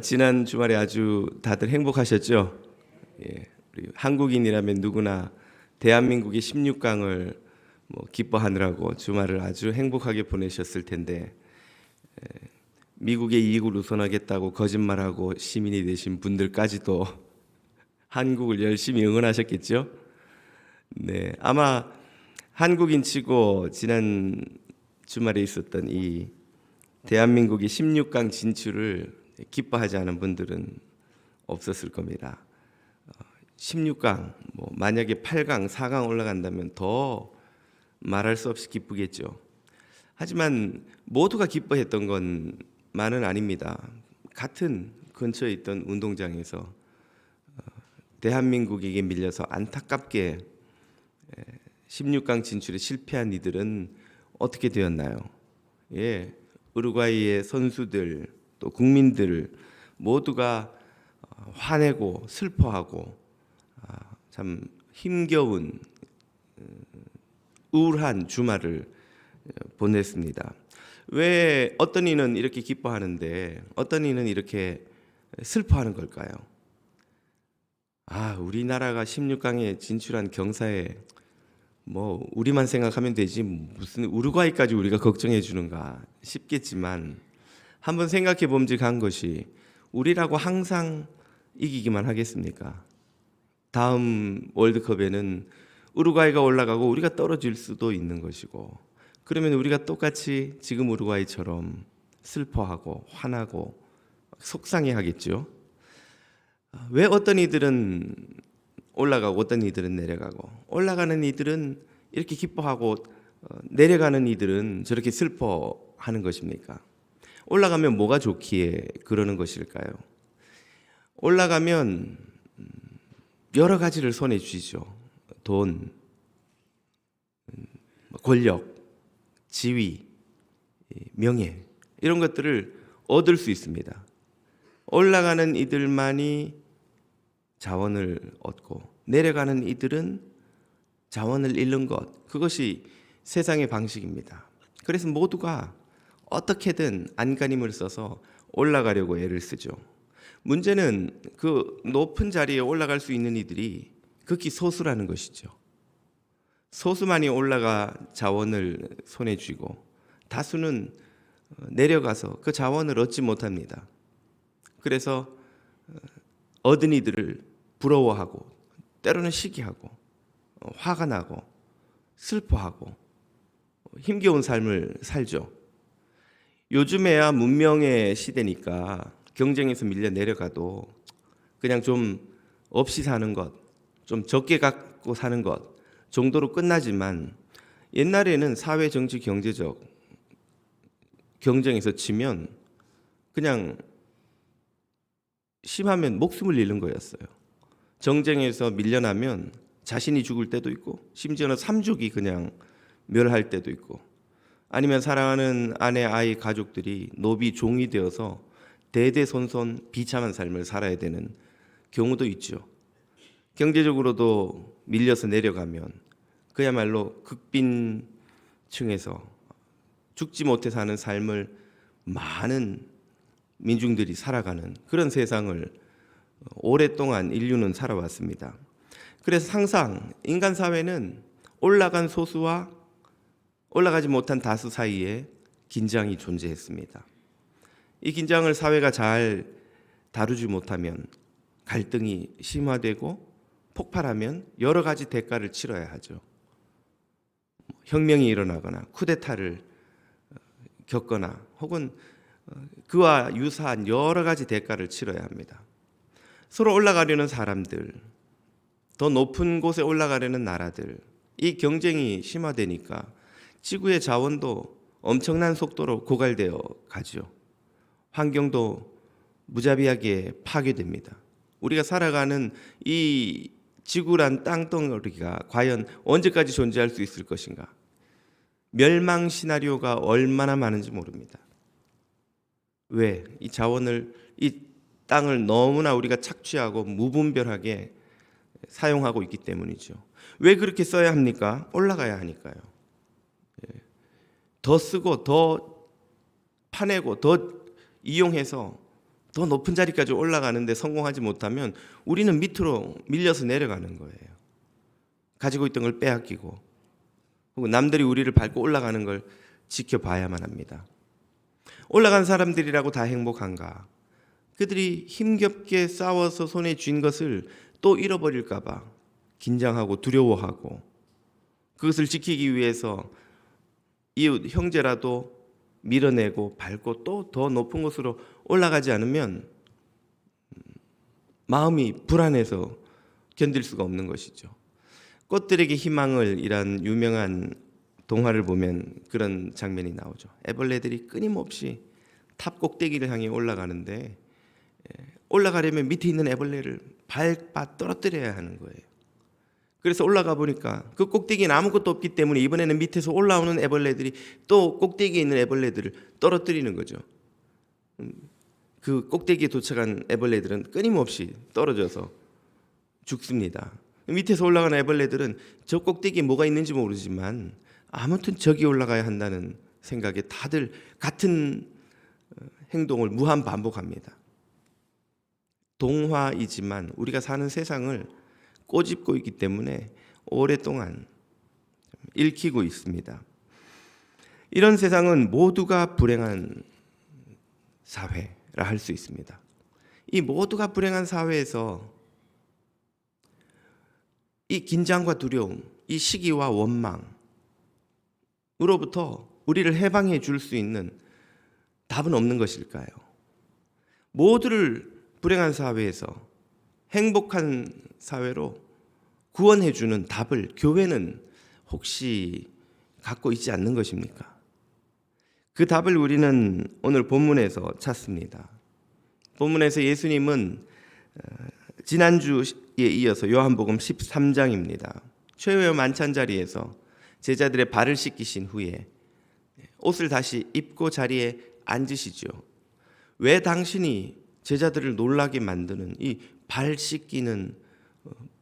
지난 주말에 아주 다들 행복하셨죠? 예, 우리 한국인이라면 누구나 대한민국의 16강을 기뻐하느라고 주말을 아주 행복하게 보내셨을 텐데, 미국의 이익을 우선하겠다고 거짓말하고 시민이 되신 분들까지도 한국을 열심히 응원하셨겠죠? 네, 아마 한국인치고 지난 주말에 있었던 이 대한민국의 16강 진출을 기뻐하지 않은 분들은 없었을 겁니다. 16강, 만약에 8강, 4강 올라간다면 더 말할 수 없이 기쁘겠죠. 하지만 모두가 기뻐했던 건만은 아닙니다. 같은 근처에 있던 운동장에서 대한민국에게 밀려서 안타깝게 16강 진출에 실패한 이들은 어떻게 되었나요? 예, 우루과이의 선수들 또 국민들 모두가 화내고 슬퍼하고 참 힘겨운 우울한 주말을 보냈습니다. 왜 어떤 이는 이렇게 기뻐하는데 어떤 이는 이렇게 슬퍼하는 걸까요? 우리나라가 16강에 진출한 경사에 우리만 생각하면 되지 무슨 우루과이까지 우리가 걱정해 주는가 싶겠지만, 한번 생각해 봄직한 것이, 우리라고 항상 이기기만 하겠습니까? 다음 월드컵에는 우루과이가 올라가고 우리가 떨어질 수도 있는 것이고, 그러면 우리가 똑같이 지금 우루과이처럼 슬퍼하고 화나고 속상해 하겠죠. 왜 어떤 이들은 올라가고 어떤 이들은 내려가고, 올라가는 이들은 이렇게 기뻐하고 내려가는 이들은 저렇게 슬퍼하는 것입니까? 올라가면 뭐가 좋기에 그러는 것일까요? 올라가면 여러 가지를 손에 쥐죠. 돈, 권력, 지위, 명예, 이런 것들을 얻을 수 있습니다. 올라가는 이들만이 자원을 얻고 내려가는 이들은 자원을 잃는 것, 그것이 세상의 방식입니다. 그래서 모두가 어떻게든 안간힘을 써서 올라가려고 애를 쓰죠. 문제는 그 높은 자리에 올라갈 수 있는 이들이 극히 소수라는 것이죠. 소수만이 올라가 자원을 손에 쥐고 다수는 내려가서 그 자원을 얻지 못합니다. 그래서 얻은 이들을 부러워하고 때로는 시기하고 화가 나고 슬퍼하고 힘겨운 삶을 살죠. 요즘에야 문명의 시대니까 경쟁에서 밀려 내려가도 그냥 좀 없이 사는 것, 좀 적게 갖고 사는 것 정도로 끝나지만, 옛날에는 사회, 정치, 경제적 경쟁에서 지면 그냥 심하면 목숨을 잃는 거였어요. 정쟁에서 밀려나면 자신이 죽을 때도 있고, 심지어는 삼족이 그냥 멸할 때도 있고, 아니면 사랑하는 아내, 아이, 가족들이 노비, 종이 되어서 대대손손 비참한 삶을 살아야 되는 경우도 있죠. 경제적으로도 밀려서 내려가면 그야말로 극빈층에서 죽지 못해 사는 삶을 많은 민중들이 살아가는 그런 세상을 오랫동안 인류는 살아왔습니다. 그래서 항상 인간 사회는 올라간 소수와 올라가지 못한 다수 사이에 긴장이 존재했습니다. 이 긴장을 사회가 잘 다루지 못하면 갈등이 심화되고 폭발하면 여러 가지 대가를 치러야 하죠. 혁명이 일어나거나 쿠데타를 겪거나 혹은 그와 유사한 여러 가지 대가를 치러야 합니다. 서로 올라가려는 사람들, 더 높은 곳에 올라가려는 나라들, 이 경쟁이 심화되니까 지구의 자원도 엄청난 속도로 고갈되어 가죠. 환경도 무자비하게 파괴됩니다. 우리가 살아가는 이 지구란 땅덩어리가 과연 언제까지 존재할 수 있을 것인가? 멸망 시나리오가 얼마나 많은지 모릅니다. 왜? 이 자원을, 이 땅을 너무나 우리가 착취하고 무분별하게 사용하고 있기 때문이죠. 왜 그렇게 써야 합니까? 올라가야 하니까요. 더 쓰고 더 파내고 더 이용해서 더 높은 자리까지 올라가는데 성공하지 못하면 우리는 밑으로 밀려서 내려가는 거예요. 가지고 있던 걸 빼앗기고, 혹은 남들이 우리를 밟고 올라가는 걸 지켜봐야만 합니다. 올라간 사람들이라고 다 행복한가? 그들이 힘겹게 싸워서 손에 쥔 것을 또 잃어버릴까 봐 긴장하고 두려워하고, 그것을 지키기 위해서 이웃 형제라도 밀어내고 밟고 또 더 높은 곳으로 올라가지 않으면 마음이 불안해서 견딜 수가 없는 것이죠. 꽃들에게 희망을 이란 유명한 동화를 보면 그런 장면이 나오죠. 애벌레들이 끊임없이 탑 꼭대기를 향해 올라가는데, 올라가려면 밑에 있는 애벌레를 밟아 떨어뜨려야 하는 거예요. 그래서 올라가 보니까 그 꼭대기에는 아무것도 없기 때문에 이번에는 밑에서 올라오는 애벌레들이 또 꼭대기에 있는 애벌레들을 떨어뜨리는 거죠. 그 꼭대기에 도착한 애벌레들은 끊임없이 떨어져서 죽습니다. 밑에서 올라가는 애벌레들은 저 꼭대기에 뭐가 있는지 모르지만 아무튼 저기 올라가야 한다는 생각에 다들 같은 행동을 무한 반복합니다. 동화이지만 우리가 사는 세상을 꼬집고 있기 때문에 오랫동안 읽히고 있습니다. 이런 세상은 모두가 불행한 사회라 할 수 있습니다. 이 모두가 불행한 사회에서 이 긴장과 두려움, 이 시기와 원망으로부터 우리를 해방해 줄 수 있는 답은 없는 것일까요? 모두를 불행한 사회에서 행복한 사회로 구원해 주는 답을 교회는 혹시 갖고 있지 않는 것입니까? 그 답을 우리는 오늘 본문에서 찾습니다. 본문에서 예수님은 지난주에 이어서 요한복음 13장입니다. 최후의 만찬 자리에서 제자들의 발을 씻기신 후에 옷을 다시 입고 자리에 앉으시죠. 왜 당신이 제자들을 놀라게 만드는 이 발 씻기는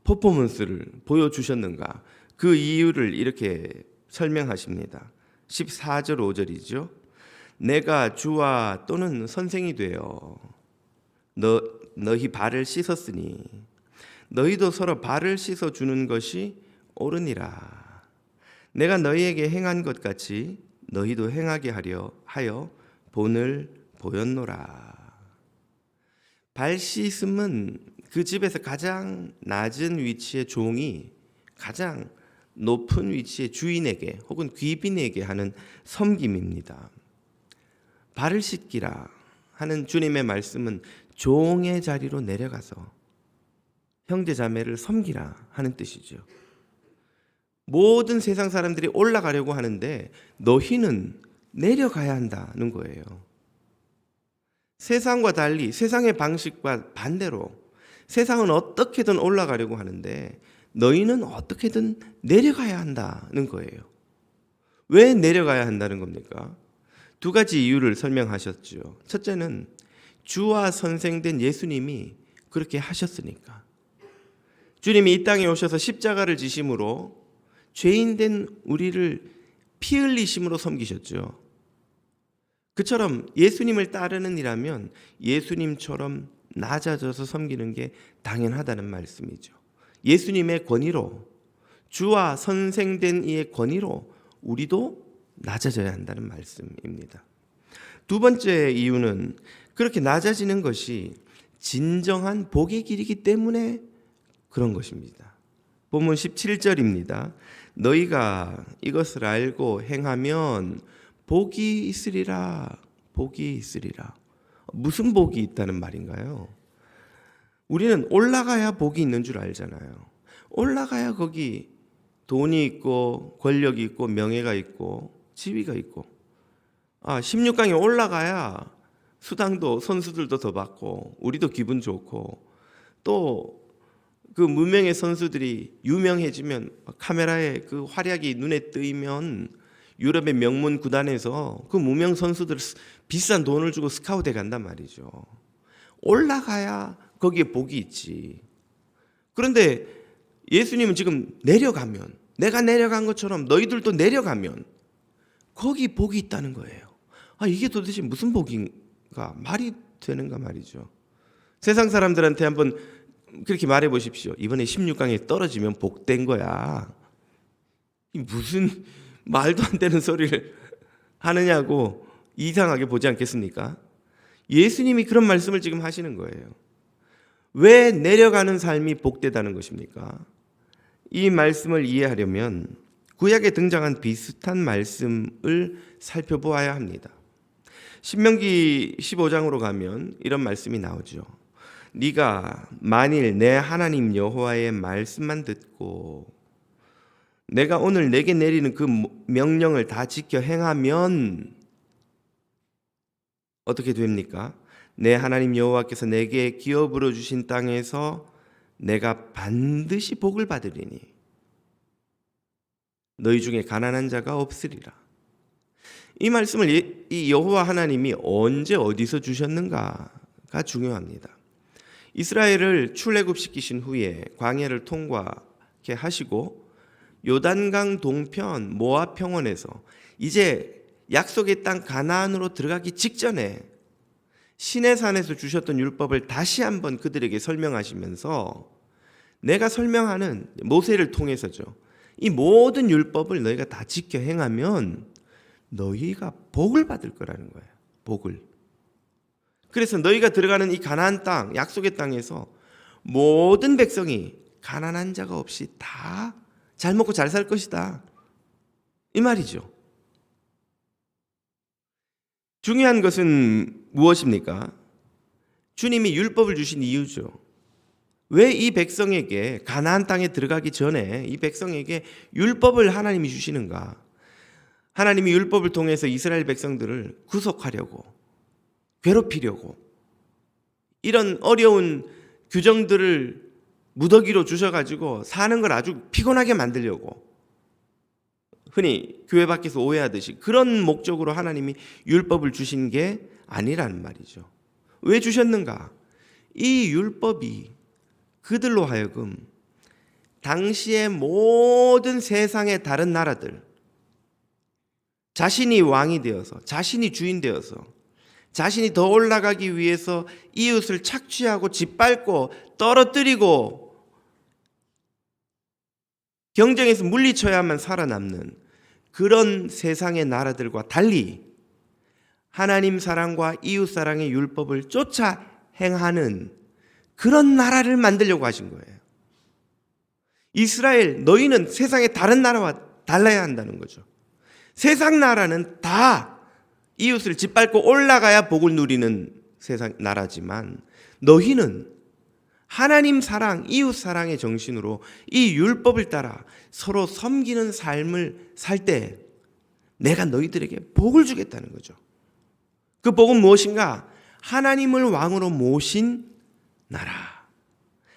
퍼포먼스를 보여주셨는가? 그 이유를 이렇게 설명하십니다. 14절 5절이죠. 내가 주와 또는 선생이 되어 너희 발을 씻었으니 너희도 서로 발을 씻어주는 것이 옳으니라. 내가 너희에게 행한 것 같이 너희도 행하게 하여 본을 보였노라. 발 씻음은 그 집에서 가장 낮은 위치의 종이 가장 높은 위치의 주인에게 혹은 귀빈에게 하는 섬김입니다. 발을 씻기라 하는 주님의 말씀은 종의 자리로 내려가서 형제 자매를 섬기라 하는 뜻이죠. 모든 세상 사람들이 올라가려고 하는데 너희는 내려가야 한다는 거예요. 세상과 달리 세상의 방식과 반대로 세상은 어떻게든 올라가려고 하는데 너희는 어떻게든 내려가야 한다는 거예요. 왜 내려가야 한다는 겁니까? 두 가지 이유를 설명하셨죠. 첫째는 주와 선생된 예수님이 그렇게 하셨으니까. 주님이 이 땅에 오셔서 십자가를 지심으로 죄인된 우리를 피 흘리심으로 섬기셨죠. 그처럼 예수님을 따르는 이라면 예수님처럼 낮아져서 섬기는 게 당연하다는 말씀이죠. 예수님의 권위로, 주와 선생된 이의 권위로 우리도 낮아져야 한다는 말씀입니다. 두 번째 이유는 그렇게 낮아지는 것이 진정한 복의 길이기 때문에 그런 것입니다. 본문 17절입니다. 너희가 이것을 알고 행하면 복이 있으리라. 복이 있으리라. 무슨 복이 있다는 말인가요? 우리는 올라가야 복이 있는 줄 알잖아요. 올라가야 거기 돈이 있고 권력이 있고 명예가 있고 지위가 있고 16강에 올라가야 수당도 선수들도 더 받고 우리도 기분 좋고 또 그 무명의 선수들이 유명해지면 카메라에 그 활약이 눈에 띄면 유럽의 명문 구단에서 그 무명 선수들 비싼 돈을 주고 스카우트해 간단 말이죠. 올라가야 거기에 복이 있지. 그런데 예수님은 지금 내려가면, 내가 내려간 것처럼 너희들도 내려가면 거기 복이 있다는 거예요. 이게 도대체 무슨 복인가? 말이 되는가 말이죠. 세상 사람들한테 한번 그렇게 말해 보십시오. 이번에 16강에 떨어지면 복된 거야. 무슨 말도 안 되는 소리를 하느냐고 이상하게 보지 않겠습니까? 예수님이 그런 말씀을 지금 하시는 거예요. 왜 내려가는 삶이 복되다는 것입니까? 이 말씀을 이해하려면 구약에 등장한 비슷한 말씀을 살펴보아야 합니다. 신명기 15장으로 가면 이런 말씀이 나오죠. 네가 만일 내 하나님 여호와의 말씀만 듣고 내가 오늘 내게 내리는 그 명령을 다 지켜 행하면 어떻게 됩니까? 내 하나님 여호와께서 내게 기업으로 주신 땅에서 내가 반드시 복을 받으리니 너희 중에 가난한 자가 없으리라. 이 말씀을 이 여호와 하나님이 언제 어디서 주셨는가가 중요합니다. 이스라엘을 출애굽시키신 후에 광야를 통과케 하시고 요단강 동편 모압 평원에서 이제 약속의 땅 가나안으로 들어가기 직전에 시내산에서 주셨던 율법을 다시 한번 그들에게 설명하시면서 내가 설명하는 모세를 통해서죠. 이 모든 율법을 너희가 다 지켜 행하면 너희가 복을 받을 거라는 거예요. 복을. 그래서 너희가 들어가는 이 가나안 땅, 약속의 땅에서 모든 백성이 가난한 자가 없이 다 잘 먹고 잘 살 것이다. 이 말이죠. 중요한 것은 무엇입니까? 주님이 율법을 주신 이유죠. 왜 이 백성에게 가나안 땅에 들어가기 전에 이 백성에게 율법을 하나님이 주시는가? 하나님이 율법을 통해서 이스라엘 백성들을 구속하려고, 괴롭히려고, 이런 어려운 규정들을 무더기로 주셔가지고 사는 걸 아주 피곤하게 만들려고, 흔히 교회 밖에서 오해하듯이 그런 목적으로 하나님이 율법을 주신 게 아니라는 말이죠. 왜 주셨는가? 이 율법이 그들로 하여금 당시의 모든 세상의 다른 나라들, 자신이 왕이 되어서, 자신이 주인 되어서, 자신이 더 올라가기 위해서 이웃을 착취하고 짓밟고 떨어뜨리고 경쟁에서 물리쳐야만 살아남는 그런 세상의 나라들과 달리 하나님 사랑과 이웃 사랑의 율법을 쫓아 행하는 그런 나라를 만들려고 하신 거예요. 이스라엘, 너희는 세상의 다른 나라와 달라야 한다는 거죠. 세상 나라는 다 이웃을 짓밟고 올라가야 복을 누리는 세상 나라지만 너희는 하나님 사랑, 이웃 사랑의 정신으로 이 율법을 따라 서로 섬기는 삶을 살 때 내가 너희들에게 복을 주겠다는 거죠. 그 복은 무엇인가? 하나님을 왕으로 모신 나라,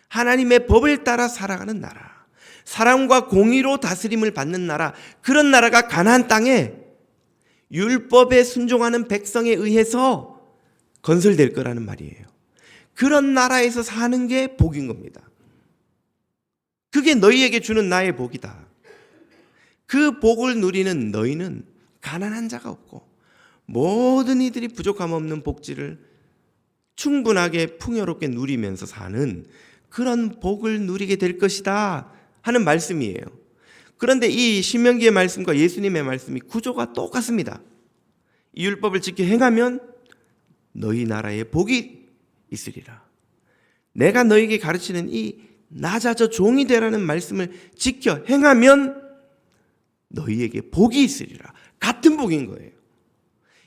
하나님의 법을 따라 살아가는 나라, 사랑과 공의로 다스림을 받는 나라, 그런 나라가 가나안 땅에 율법에 순종하는 백성에 의해서 건설될 거라는 말이에요. 그런 나라에서 사는 게 복인 겁니다. 그게 너희에게 주는 나의 복이다. 그 복을 누리는 너희는 가난한 자가 없고 모든 이들이 부족함 없는 복지를 충분하게 풍요롭게 누리면서 사는 그런 복을 누리게 될 것이다 하는 말씀이에요. 그런데 이 신명기의 말씀과 예수님의 말씀이 구조가 똑같습니다. 이 율법을 지켜 행하면 너희 나라에 복이 있으리라. 내가 너희에게 가르치는 이 나자저 종이 되라는 말씀을 지켜 행하면 너희에게 복이 있으리라. 같은 복인 거예요.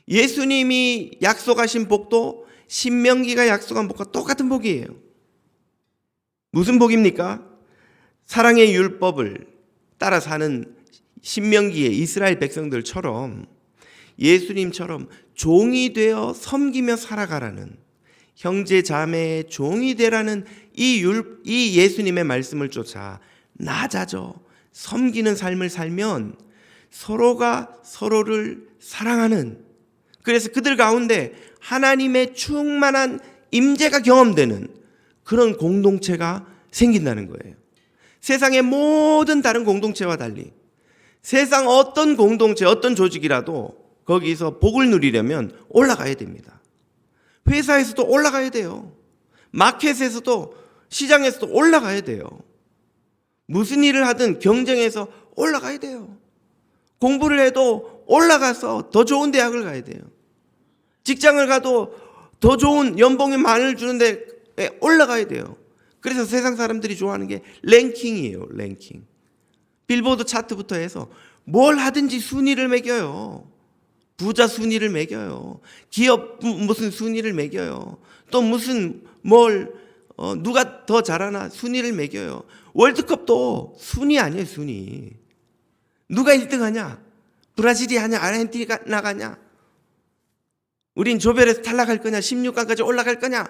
예수님이 약속하신 복도 신명기가 약속한 복과 똑같은 복이에요. 무슨 복입니까? 사랑의 율법을 따라 사는 신명기의 이스라엘 백성들처럼 예수님처럼 종이 되어 섬기며 살아가라는, 형제 자매의 종이 되라는 이 예수님의 말씀을 쫓아 낮아져 섬기는 삶을 살면 서로가 서로를 사랑하는, 그래서 그들 가운데 하나님의 충만한 임재가 경험되는 그런 공동체가 생긴다는 거예요. 세상의 모든 다른 공동체와 달리 세상 어떤 공동체, 어떤 조직이라도 거기서 복을 누리려면 올라가야 됩니다. 회사에서도 올라가야 돼요. 마켓에서도, 시장에서도 올라가야 돼요. 무슨 일을 하든 경쟁에서 올라가야 돼요. 공부를 해도 올라가서 더 좋은 대학을 가야 돼요. 직장을 가도 더 좋은 연봉이 많이 주는데 올라가야 돼요. 그래서 세상 사람들이 좋아하는 게 랭킹이에요. 랭킹. 빌보드 차트부터 해서 뭘 하든지 순위를 매겨요. 부자 순위를 매겨요. 기업 무슨 순위를 매겨요. 또 무슨 누가 더 잘하나 순위를 매겨요. 월드컵도 순위 아니에요. 순위. 누가 1등 하냐? 브라질이 하냐? 아르헨티나가 나가냐? 우린 조별에서 탈락할 거냐? 16강까지 올라갈 거냐?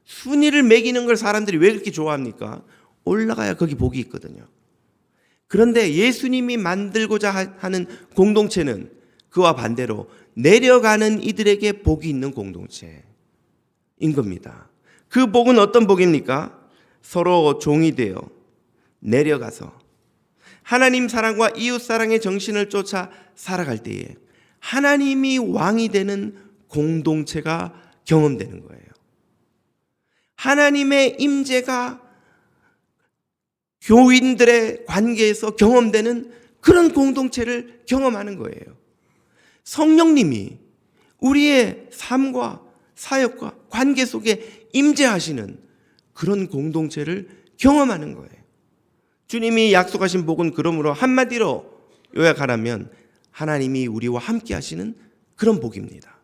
순위를 매기는 걸 사람들이 왜 그렇게 좋아합니까? 올라가야 거기 복이 있거든요. 그런데 예수님이 만들고자 하는 공동체는 그와 반대로 내려가는 이들에게 복이 있는 공동체인 겁니다. 그 복은 어떤 복입니까? 서로 종이 되어 내려가서 하나님 사랑과 이웃 사랑의 정신을 쫓아 살아갈 때에 하나님이 왕이 되는 공동체가 경험되는 거예요. 하나님의 임재가 교인들의 관계에서 경험되는 그런 공동체를 경험하는 거예요. 성령님이 우리의 삶과 사역과 관계 속에 임재하시는 그런 공동체를 경험하는 거예요. 주님이 약속하신 복은 그러므로 한마디로 요약하라면 하나님이 우리와 함께 하시는 그런 복입니다.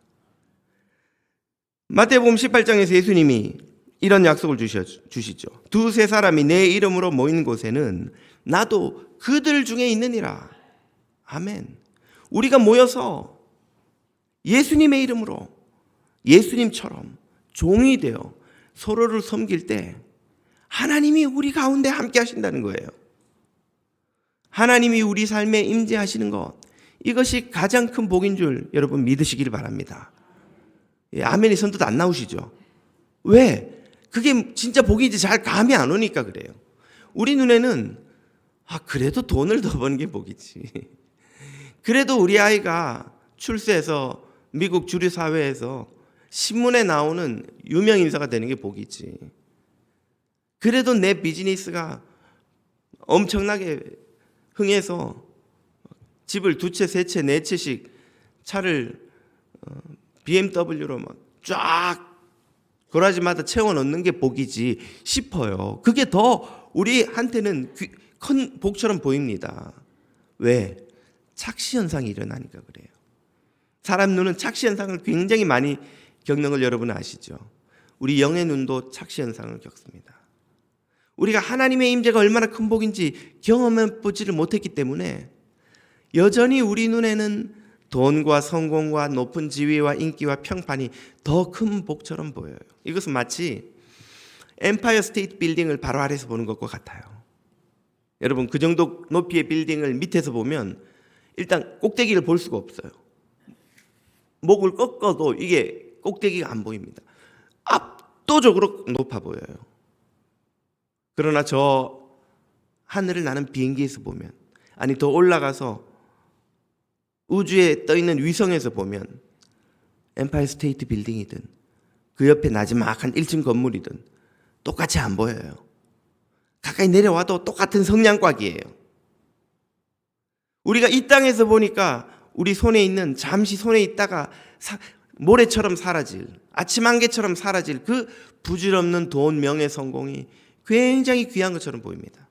마태복음 18장에서 예수님이 이런 약속을 주시죠. 두세 사람이 내 이름으로 모인 곳에는 나도 그들 중에 있느니라. 아멘. 우리가 모여서 예수님의 이름으로 예수님처럼 종이 되어 서로를 섬길 때 하나님이 우리 가운데 함께 하신다는 거예요. 하나님이 우리 삶에 임재하시는 것, 이것이 가장 큰 복인 줄 여러분 믿으시길 바랍니다. 아멘이 선뜻 안 나오시죠? 왜? 그게 진짜 복인지 잘 감이 안 오니까 그래요. 우리 눈에는 그래도 돈을 더 버는 게 복이지. 그래도 우리 아이가 출세해서 미국 주류 사회에서 신문에 나오는 유명 인사가 되는 게 복이지. 그래도 내 비즈니스가 엄청나게 흥해서 집을 2채, 3채, 4채씩 차를 BMW로 막 쫙 도라지마다 채워 넣는 게 복이지 싶어요. 그게 더 우리한테는 큰 복처럼 보입니다. 왜? 착시 현상이 일어나니까 그래요. 사람 눈은 착시 현상을 굉장히 많이 겪는 걸 여러분 아시죠? 우리 영의 눈도 착시 현상을 겪습니다. 우리가 하나님의 임재가 얼마나 큰 복인지 경험해 보지를 못했기 때문에 여전히 우리 눈에는 돈과 성공과 높은 지위와 인기와 평판이 더 큰 복처럼 보여요. 이것은 마치 엠파이어 스테이트 빌딩을 바로 아래에서 보는 것과 같아요. 여러분 그 정도 높이의 빌딩을 밑에서 보면 일단 꼭대기를 볼 수가 없어요. 목을 꺾어도 이게 꼭대기가 안 보입니다. 압도적으로 높아 보여요. 그러나 저 하늘을 나는 비행기에서 보면, 아니 더 올라가서 우주에 떠있는 위성에서 보면 엠파이어 스테이트 빌딩이든 그 옆에 나지막한 1층 건물이든 똑같이 안 보여요. 가까이 내려와도 똑같은 성냥곽이에요. 우리가 이 땅에서 보니까 우리 손에 있는, 잠시 손에 있다가 모래처럼 사라질, 아침 안개처럼 사라질 그 부질없는 돈, 명예, 성공이 굉장히 귀한 것처럼 보입니다.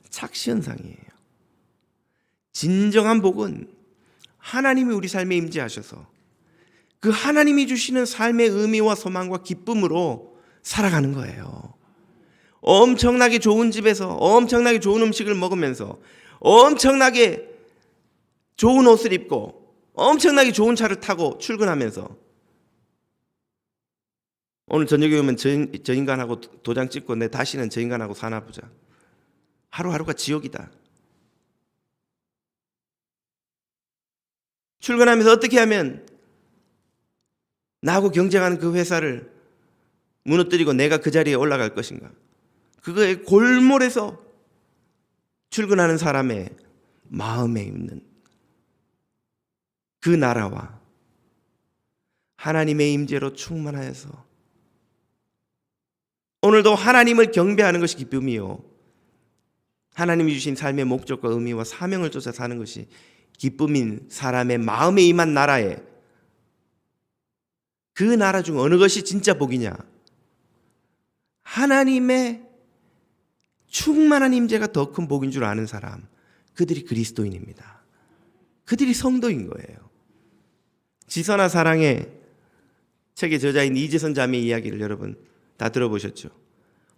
착시 현상이에요. 진정한 복은 하나님이 우리 삶에 임재하셔서 그 하나님이 주시는 삶의 의미와 소망과 기쁨으로 살아가는 거예요. 엄청나게 좋은 집에서 엄청나게 좋은 음식을 먹으면서 엄청나게 좋은 옷을 입고 엄청나게 좋은 차를 타고 출근하면서 오늘 저녁에 오면 저 인간하고 도장 찍고 내 다시는 저 인간하고 사나 보자. 하루하루가 지옥이다. 출근하면서 어떻게 하면 나하고 경쟁하는 그 회사를 무너뜨리고 내가 그 자리에 올라갈 것인가. 그거의 골몰에서 출근하는 사람의 마음에 있는 그 나라와 하나님의 임재로 충만하여서 오늘도 하나님을 경배하는 것이 기쁨이요, 하나님이 주신 삶의 목적과 의미와 사명을 쫓아 사는 것이 기쁨인 사람의 마음에 임한 나라에, 그 나라 중 어느 것이 진짜 복이냐? 하나님의 충만한 임재가 더 큰 복인 줄 아는 사람, 그들이 그리스도인입니다. 그들이 성도인 거예요. 지선아 사랑의 책의 저자인 이재선 자매 이야기를 여러분 다 들어보셨죠?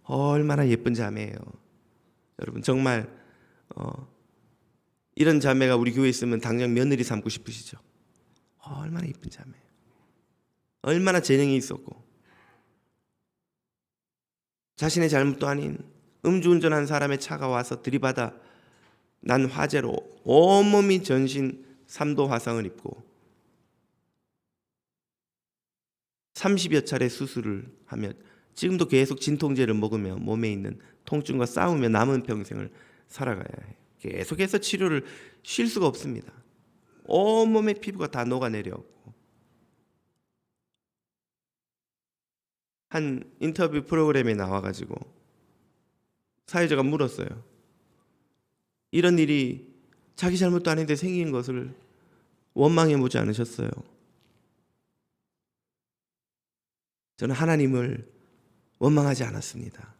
얼마나 예쁜 자매예요. 여러분 정말 이런 자매가 우리 교회에 있으면 당장 며느리 삼고 싶으시죠? 얼마나 예쁜 자매예요. 얼마나 재능이 있었고, 자신의 잘못도 아닌 음주운전한 사람의 차가 와서 들이받아 난 화재로 온몸이 전신 3도 화상을 입고 30여 차례 수술을 하며 지금도 계속 진통제를 먹으며 몸에 있는 통증과 싸우며 남은 평생을 살아가야 해요. 계속해서 치료를 쉴 수가 없습니다. 온몸의 피부가 다 녹아내려오고, 한 인터뷰 프로그램에 나와가지고 사회자가 물었어요. 이런 일이 자기 잘못도 아닌데 생긴 것을 원망해 보지 않으셨어요? 저는 하나님을 원망하지 않았습니다.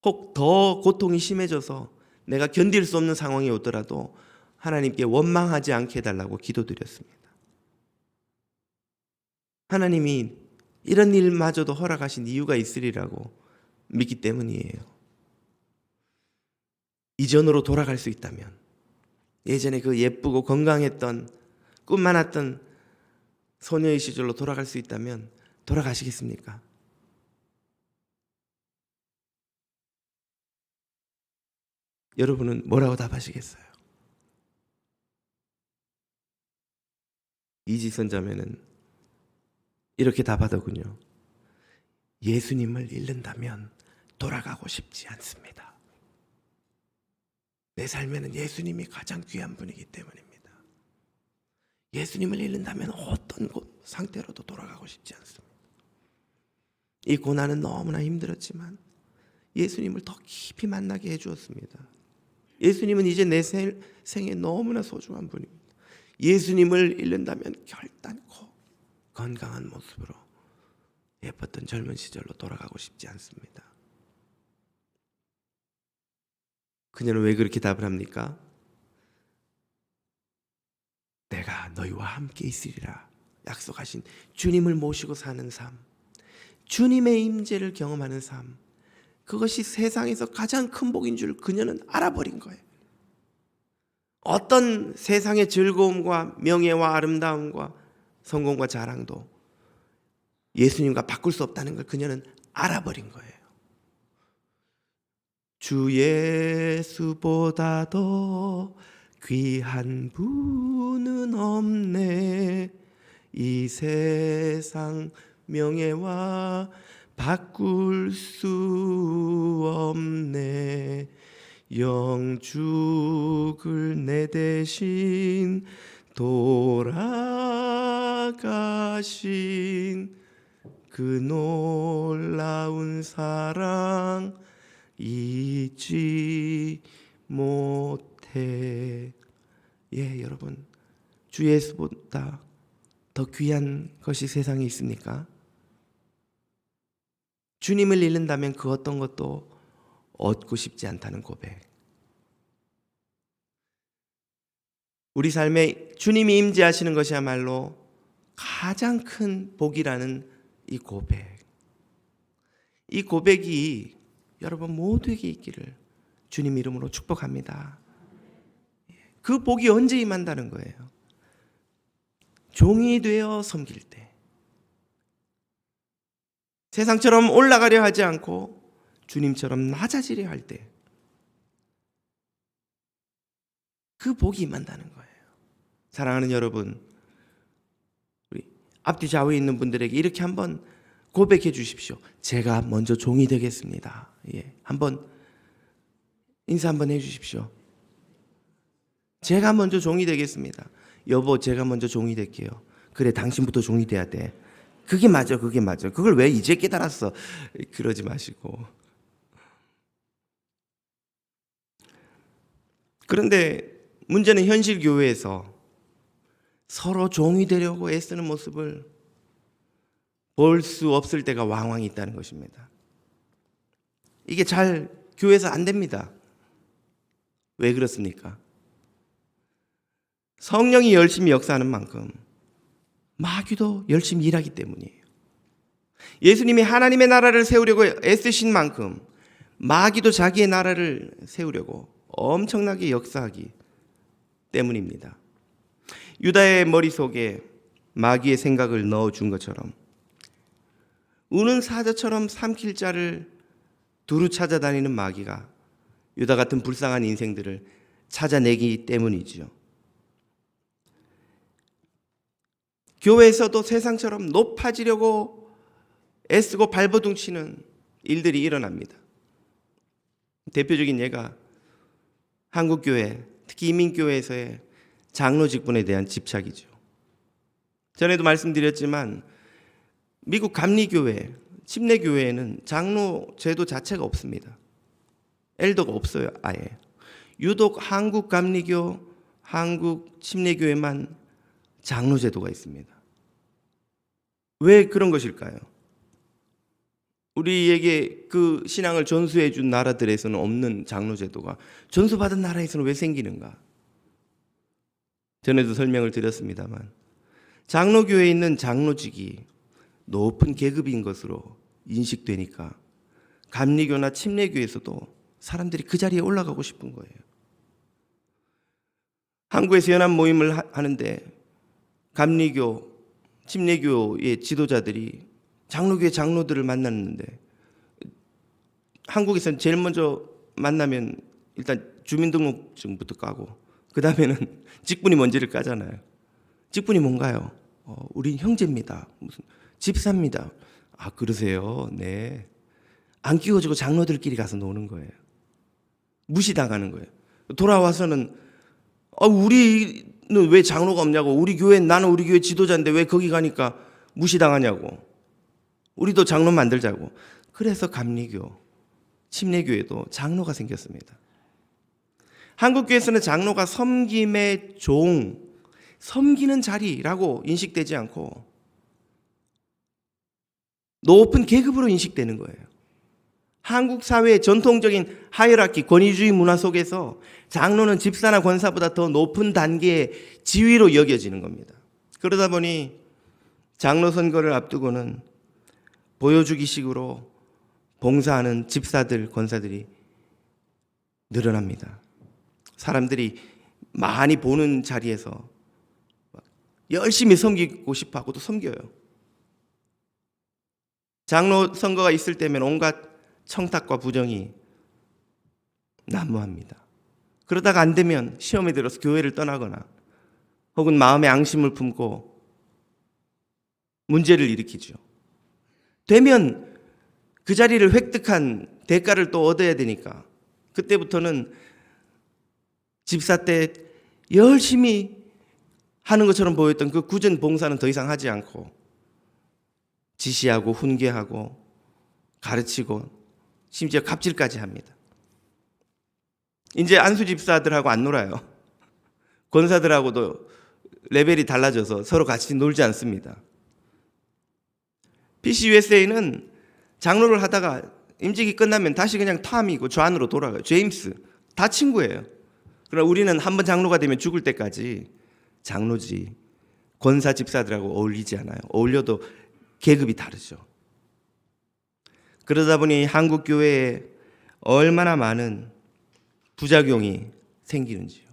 혹 더 고통이 심해져서 내가 견딜 수 없는 상황이 오더라도 하나님께 원망하지 않게 해달라고 기도드렸습니다. 하나님이 이런 일마저도 허락하신 이유가 있으리라고 믿기 때문이에요. 이전으로 돌아갈 수 있다면, 예전에 그 예쁘고 건강했던 꿈 많았던 소녀의 시절로 돌아갈 수 있다면 돌아가시겠습니까? 여러분은 뭐라고 답하시겠어요? 이지선 자매는 이렇게 답하더군요. 예수님을 잃는다면 돌아가고 싶지 않습니다. 내 삶에는 예수님이 가장 귀한 분이기 때문입니다. 예수님을 잃는다면 어떤 상태로도 돌아가고 싶지 않습니다. 이 고난은 너무나 힘들었지만 예수님을 더 깊이 만나게 해주었습니다. 예수님은 이제 내 생에 너무나 소중한 분입니다. 예수님을 잃는다면 결단코 건강한 모습으로 예뻤던 젊은 시절로 돌아가고 싶지 않습니다. 그녀는 왜 그렇게 답을 합니까? 내가 너희와 함께 있으리라 약속하신 주님을 모시고 사는 삶, 주님의 임재를 경험하는 삶, 그것이 세상에서 가장 큰 복인 줄 그녀는 알아버린 거예요. 어떤 세상의 즐거움과 명예와 아름다움과 성공과 자랑도 예수님과 바꿀 수 없다는 걸 그녀는 알아버린 거예요. 주 예수보다도 귀한 분은 없네. 이 세상 명예와 바꿀 수 없네. 영죽을 내 대신 돌아가신 그 놀라운 사랑 잊지 못해. 예, 여러분, 주 예수보다 더 귀한 것이 세상에 있습니까? 주님을 잃는다면 그 어떤 것도 얻고 싶지 않다는 고백. 우리 삶에 주님이 임재하시는 것이야말로 가장 큰 복이라는 이 고백. 이 고백이 여러분 모두에게 있기를 주님 이름으로 축복합니다. 그 복이 언제 임한다는 거예요? 종이 되어 섬길 때, 세상처럼 올라가려 하지 않고 주님처럼 낮아지려 할 때, 그 복이 임한다는 거예요. 사랑하는 여러분, 우리 앞뒤 좌우에 있는 분들에게 이렇게 한번 고백해 주십시오. 제가 먼저 종이 되겠습니다. 예, 한번 인사 한번 해 주십시오. 제가 먼저 종이 되겠습니다. 여보 제가 먼저 종이 될게요. 그래 당신부터 종이 돼야 돼. 그게 맞아, 그게 맞아. 그걸 왜 이제 깨달았어? 그러지 마시고. 그런데 문제는 현실 교회에서 서로 종이 되려고 애쓰는 모습을 볼 수 없을 때가 왕왕 있다는 것입니다. 이게 잘 교회에서 안 됩니다. 왜 그렇습니까? 성령이 열심히 역사하는 만큼 마귀도 열심히 일하기 때문이에요. 예수님이 하나님의 나라를 세우려고 애쓰신 만큼 마귀도 자기의 나라를 세우려고 엄청나게 역사하기 때문입니다. 유다의 머릿속에 마귀의 생각을 넣어준 것처럼 우는 사자처럼 삼킬 자를 두루 찾아다니는 마귀가 유다 같은 불쌍한 인생들을 찾아내기 때문이지요. 교회에서도 세상처럼 높아지려고 애쓰고 발버둥치는 일들이 일어납니다. 대표적인 예가 한국교회, 특히 이민교회에서의 장로 직분에 대한 집착이죠. 전에도 말씀드렸지만 미국 감리교회, 침례교회에는 장로 제도 자체가 없습니다. 엘더가 없어요, 아예. 유독 한국 감리교, 한국 침례교회만 장로 제도가 있습니다. 왜 그런 것일까요? 우리에게 그 신앙을 전수해 준 나라들에서는 없는 장로 제도가 전수받은 나라에서는 왜 생기는가? 전에도 설명을 드렸습니다만 장로교회에 있는 장로직이 높은 계급인 것으로 인식되니까 감리교나 침례교에서도 사람들이 그 자리에 올라가고 싶은 거예요. 한국에서 연합 모임을 하는데 감리교, 침례교의 지도자들이 장로교회 장로들을 만났는데 한국에서는 제일 먼저 만나면 일단 주민등록증부터 까고 그 다음에는 직분이 뭔지를 까잖아요. 직분이 뭔가요? 우린 형제입니다. 무슨 집사입니다. 아 그러세요? 네. 안 끼워주고 장로들끼리 가서 노는 거예요. 무시당하는 거예요. 돌아와서는 우리는 왜 장로가 없냐고. 나는 우리 교회 지도자인데 왜 거기 가니까 무시당하냐고. 우리도 장로 만들자고. 그래서 감리교, 침례교회도 장로가 생겼습니다. 한국교회에서는 장로가 섬김의 종, 섬기는 자리라고 인식되지 않고 높은 계급으로 인식되는 거예요. 한국 사회의 전통적인 하이라키, 권위주의 문화 속에서 장로는 집사나 권사보다 더 높은 단계의 지위로 여겨지는 겁니다. 그러다 보니 장로 선거를 앞두고는 보여주기식으로 봉사하는 집사들, 권사들이 늘어납니다. 사람들이 많이 보는 자리에서 열심히 섬기고 싶어 하고 또 섬겨요. 장로 선거가 있을 때면 온갖 청탁과 부정이 난무합니다. 그러다가 안 되면 시험에 들어서 교회를 떠나거나 혹은 마음의 앙심을 품고 문제를 일으키죠. 되면 그 자리를 획득한 대가를 또 얻어야 되니까 그때부터는 집사 때 열심히 하는 것처럼 보였던 그 굳은 봉사는 더 이상 하지 않고 지시하고 훈계하고 가르치고 심지어 갑질까지 합니다. 이제 안수 집사들하고 안 놀아요. 권사들하고도 레벨이 달라져서 서로 같이 놀지 않습니다. PCUSA는 장로를 하다가 임직이 끝나면 다시 그냥 탐이고 좌안으로 돌아가요. 제임스 다 친구예요. 그러나 우리는 한번 장로가 되면 죽을 때까지 장로지 권사 집사들하고 어울리지 않아요. 어울려도 계급이 다르죠. 그러다 보니 한국 교회에 얼마나 많은 부작용이 생기는지요.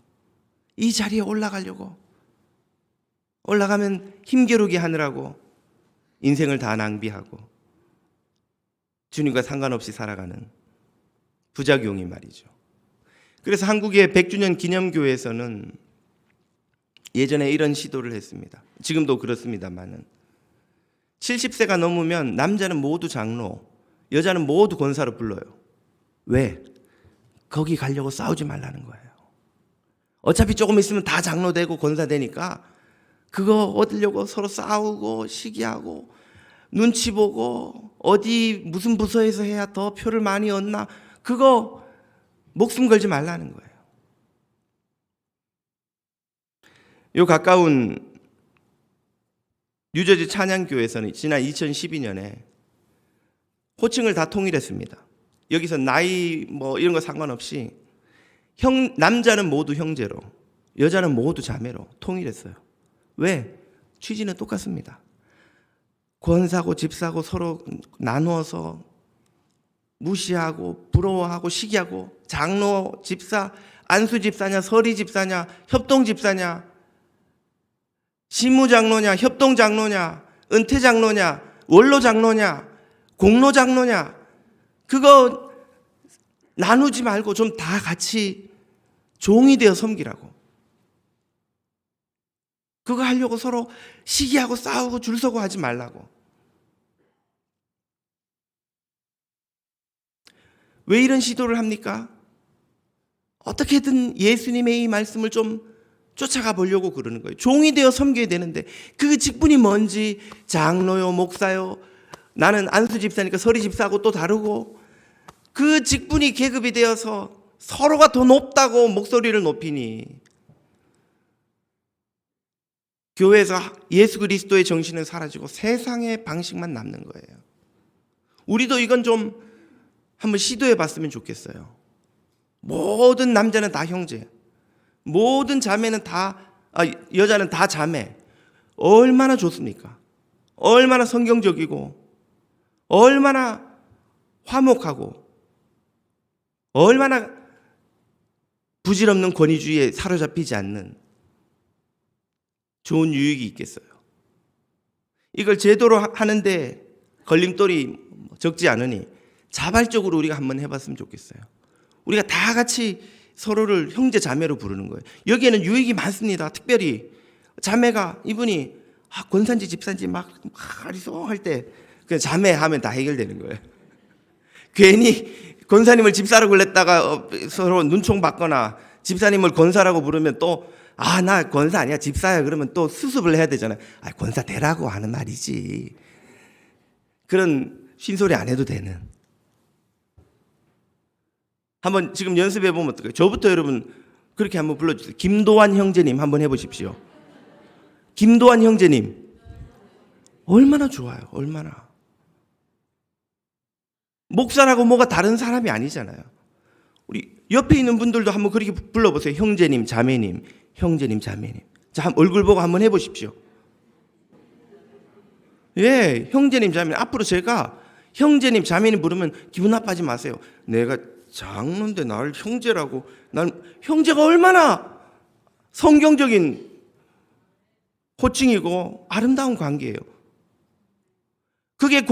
이 자리에 올라가면 힘겨루기 하느라고 인생을 다 낭비하고 주님과 상관없이 살아가는 부작용이 말이죠. 그래서 한국의 100주년 기념교회에서는 예전에 이런 시도를 했습니다. 지금도 그렇습니다만은 70세가 넘으면 남자는 모두 장로, 여자는 모두 권사로 불러요. 왜? 거기 가려고 싸우지 말라는 거예요. 어차피 조금 있으면 다 장로 되고 권사 되니까 그거 얻으려고 서로 싸우고 시기하고 눈치 보고 어디 무슨 부서에서 해야 더 표를 많이 얻나, 그거 목숨 걸지 말라는 거예요. 요 가까운 뉴저지 찬양교회에서는 지난 2012년에 호칭을 다 통일했습니다. 여기서 나이 뭐 이런 거 상관없이 남자는 모두 형제로, 여자는 모두 자매로 통일했어요. 왜? 취지는 똑같습니다. 권사고 집사고 서로 나누어서 무시하고 부러워하고 시기하고, 장로, 집사, 안수 집사냐, 서리 집사냐, 협동 집사냐, 시무장로냐, 협동 장로냐, 은퇴 장로냐, 원로 장로냐, 공로 장로냐, 그거 나누지 말고 좀 다 같이 종이 되어 섬기라고. 그거 하려고 서로 시기하고 싸우고 줄 서고 하지 말라고. 왜 이런 시도를 합니까? 어떻게든 예수님의 이 말씀을 좀 쫓아가 보려고 그러는 거예요. 종이 되어 섬겨야 되는데 그 직분이 뭔지, 장로요, 목사요, 나는 안수 집사니까 서리 집사하고 또 다르고, 그 직분이 계급이 되어서 서로가 더 높다고 목소리를 높이니 교회에서 예수 그리스도의 정신은 사라지고 세상의 방식만 남는 거예요. 우리도 이건 좀 한번 시도해 봤으면 좋겠어요. 모든 남자는 다 형제, 모든 자매는 여자는 다 자매. 얼마나 좋습니까? 얼마나 성경적이고, 얼마나 화목하고, 얼마나 부질없는 권위주의에 사로잡히지 않는 좋은 유익이 있겠어요. 이걸 제도로 하는데 걸림돌이 적지 않으니 자발적으로 우리가 한번 해봤으면 좋겠어요. 우리가 다 같이 서로를 형제 자매로 부르는 거예요. 여기에는 유익이 많습니다. 특별히 자매가, 이분이 권사인지 집사인지 막 할 때 그냥 자매 하면 다 해결되는 거예요. 괜히 권사님을 집사라고 불렀다가 서로 눈총 받거나 집사님을 권사라고 부르면 또 나 권사 아니야 집사야 그러면 또 수습을 해야 되잖아요. 권사 되라고 하는 말이지. 그런 쉰소리 안 해도 되는. 한번 지금 연습해 보면 어떨까요? 저부터 여러분 그렇게 한번 불러주세요. 김도환 형제님 한번 해보십시오. 김도환 형제님. 얼마나 좋아요. 얼마나. 목사라고 뭐가 다른 사람이 아니잖아요. 우리 옆에 있는 분들도 한번 그렇게 불러보세요. 형제님, 자매님, 형제님, 자매님. 자, 얼굴 보고 한번 해보십시오. 예, 형제님, 자매님. 앞으로 제가 형제님, 자매님 부르면 기분 나빠하지 마세요. 내가 장로인데 나를 형제라고. 난 형제가 얼마나 성경적인 호칭이고 아름다운 관계예요. 그게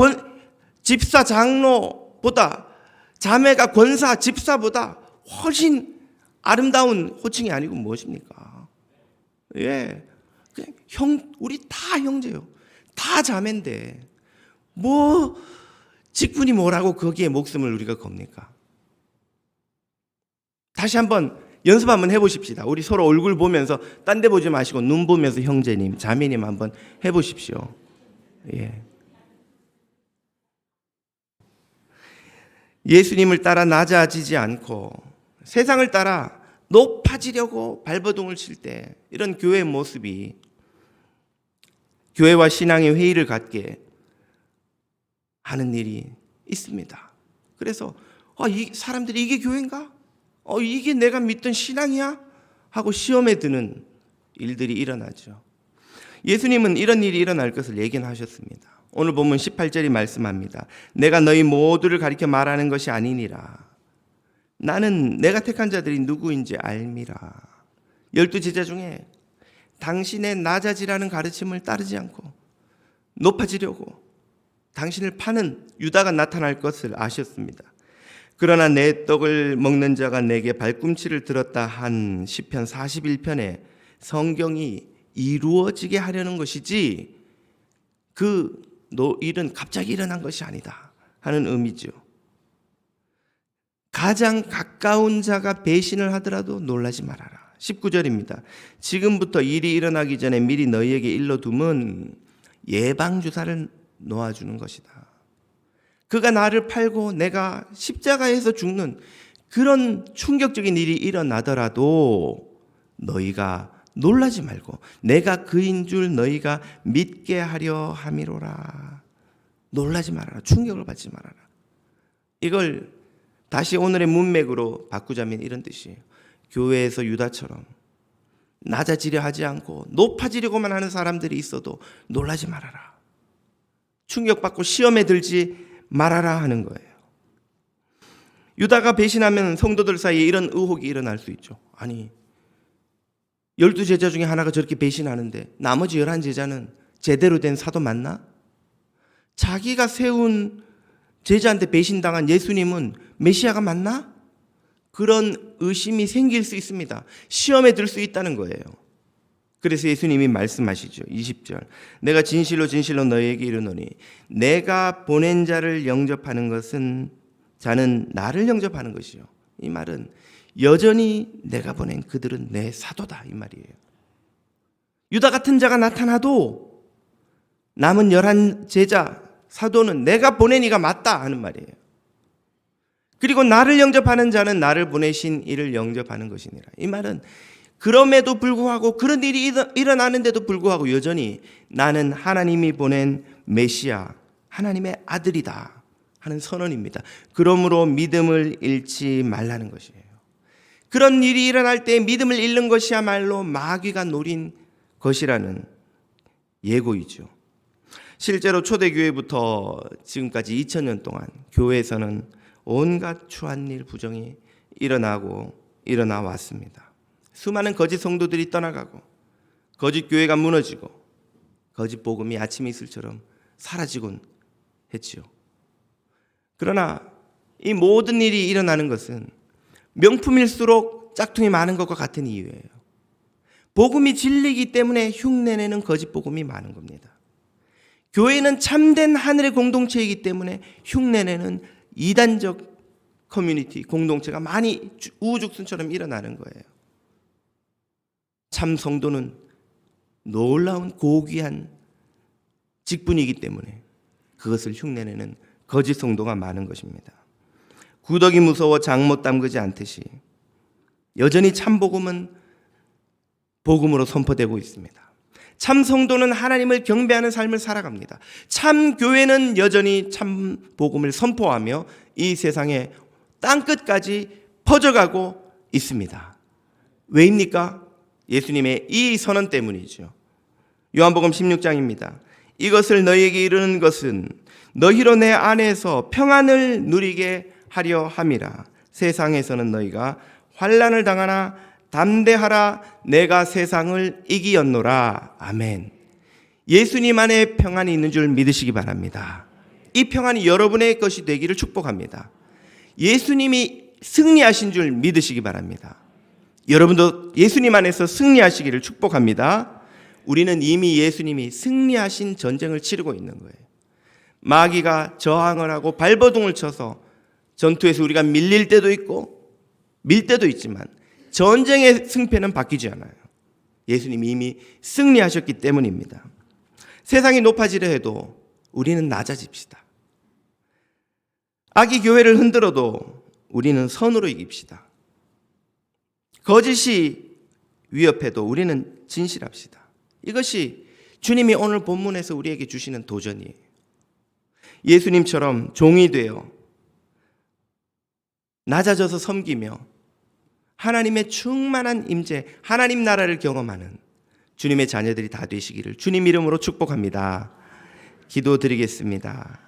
집사, 장로보다, 자매가 권사, 집사보다 훨씬 아름다운 호칭이 아니고 무엇입니까? 예, 그냥 우리 다 형제요. 다 자매인데 뭐 직분이 뭐라고 거기에 목숨을 우리가 겁니까? 다시 한번 연습 한번 해보십시다. 우리 서로 얼굴 보면서 딴 데 보지 마시고 눈 보면서 형제님, 자매님 한번 해보십시오. 예. 예수님을 따라 낮아지지 않고 세상을 따라 높아지려고 발버둥을 칠 때 이런 교회의 모습이 교회와 신앙의 회의를 갖게 하는 일이 있습니다. 그래서 이 사람들이 이게 교회인가? 이게 내가 믿던 신앙이야? 하고 시험에 드는 일들이 일어나죠. 예수님은 이런 일이 일어날 것을 예견하셨습니다. 오늘 본문 18절이 말씀합니다. 내가 너희 모두를 가리켜 말하는 것이 아니니라. 나는 내가 택한 자들이 누구인지 알미라. 12제자 중에 당신의 낮아지라는 가르침을 따르지 않고 높아지려고 당신을 파는 유다가 나타날 것을 아셨습니다. 그러나 내 떡을 먹는 자가 내게 발꿈치를 들었다 한 시편 41편에 성경이 이루어지게 하려는 것이지 그 일은 갑자기 일어난 것이 아니다 하는 의미죠. 가장 가까운 자가 배신을 하더라도 놀라지 말아라. 19절입니다. 지금부터 일이 일어나기 전에 미리 너희에게 일러둠은 예방주사를 놓아주는 것이다. 그가 나를 팔고 내가 십자가에서 죽는 그런 충격적인 일이 일어나더라도 너희가 놀라지 말고 내가 그인 줄 너희가 믿게 하려 함이로라. 놀라지 말아라. 충격을 받지 말아라. 이걸 다시 오늘의 문맥으로 바꾸자면 이런 뜻이에요. 교회에서 유다처럼 낮아지려 하지 않고 높아지려고만 하는 사람들이 있어도 놀라지 말아라. 충격받고 시험에 들지 말아라 하는 거예요. 유다가 배신하면 성도들 사이에 이런 의혹이 일어날 수 있죠. 아니, 12제자 중에 하나가 저렇게 배신하는데 나머지 11제자는 제대로 된 사도 맞나? 자기가 세운 제자한테 배신당한 예수님은 메시아가 맞나? 그런 의심이 생길 수 있습니다. 시험에 들 수 있다는 거예요. 그래서 예수님이 말씀하시죠. 20절. 내가 진실로 진실로 너희에게 이르노니 내가 보낸 자를 영접하는 것은 자는 나를 영접하는 것이요. 이 말은 여전히 내가 보낸 그들은 내 사도다 이 말이에요. 유다 같은 자가 나타나도 남은 11제자 사도는 내가 보낸 이가 맞다 하는 말이에요. 그리고 나를 영접하는 자는 나를 보내신 이를 영접하는 것이니라. 이 말은 그럼에도 불구하고 그런 일이 일어나는데도 불구하고 여전히 나는 하나님이 보낸 메시아 하나님의 아들이다 하는 선언입니다. 그러므로 믿음을 잃지 말라는 것이에요. 그런 일이 일어날 때 믿음을 잃는 것이야말로 마귀가 노린 것이라는 예고이죠. 실제로 초대교회부터 지금까지 2000년 동안 교회에서는 온갖 추한 일 부정이 일어나 왔습니다. 수많은 거짓 성도들이 떠나가고 거짓 교회가 무너지고 거짓 복음이 아침 이슬처럼 사라지곤 했지요. 그러나 이 모든 일이 일어나는 것은 명품일수록 짝퉁이 많은 것과 같은 이유예요. 복음이 진리이기 때문에 흉내내는 거짓 복음이 많은 겁니다. 교회는 참된 하늘의 공동체이기 때문에 흉내내는 이단적 커뮤니티, 공동체가 많이 우후죽순처럼 일어나는 거예요. 참 성도는 놀라운 고귀한 직분이기 때문에 그것을 흉내내는 거짓 성도가 많은 것입니다. 구더기 무서워 장 못 담그지 않듯이 여전히 참 복음은 복음으로 선포되고 있습니다. 참 성도는 하나님을 경배하는 삶을 살아갑니다. 참 교회는 여전히 참 복음을 선포하며 이 세상에 땅끝까지 퍼져가고 있습니다. 왜입니까? 예수님의 이 선언 때문이죠. 요한복음 16장입니다. 이것을 너희에게 이르는 것은 너희로 내 안에서 평안을 누리게 하려 함이라. 세상에서는 너희가 환난을 당하나 담대하라. 내가 세상을 이기었노라. 아멘. 예수님 안에 평안이 있는 줄 믿으시기 바랍니다. 이 평안이 여러분의 것이 되기를 축복합니다. 예수님이 승리하신 줄 믿으시기 바랍니다. 여러분도 예수님 안에서 승리하시기를 축복합니다. 우리는 이미 예수님이 승리하신 전쟁을 치르고 있는 거예요. 마귀가 저항을 하고 발버둥을 쳐서 전투에서 우리가 밀릴 때도 있고 밀 때도 있지만 전쟁의 승패는 바뀌지 않아요. 예수님이 이미 승리하셨기 때문입니다. 세상이 높아지려 해도 우리는 낮아집시다. 악이 교회를 흔들어도 우리는 선으로 이깁시다. 거짓이 위협해도 우리는 진실합시다. 이것이 주님이 오늘 본문에서 우리에게 주시는 도전이에요. 예수님처럼 종이 되어 낮아져서 섬기며 하나님의 충만한 임재, 하나님 나라를 경험하는 주님의 자녀들이 다 되시기를 주님 이름으로 축복합니다. 기도드리겠습니다.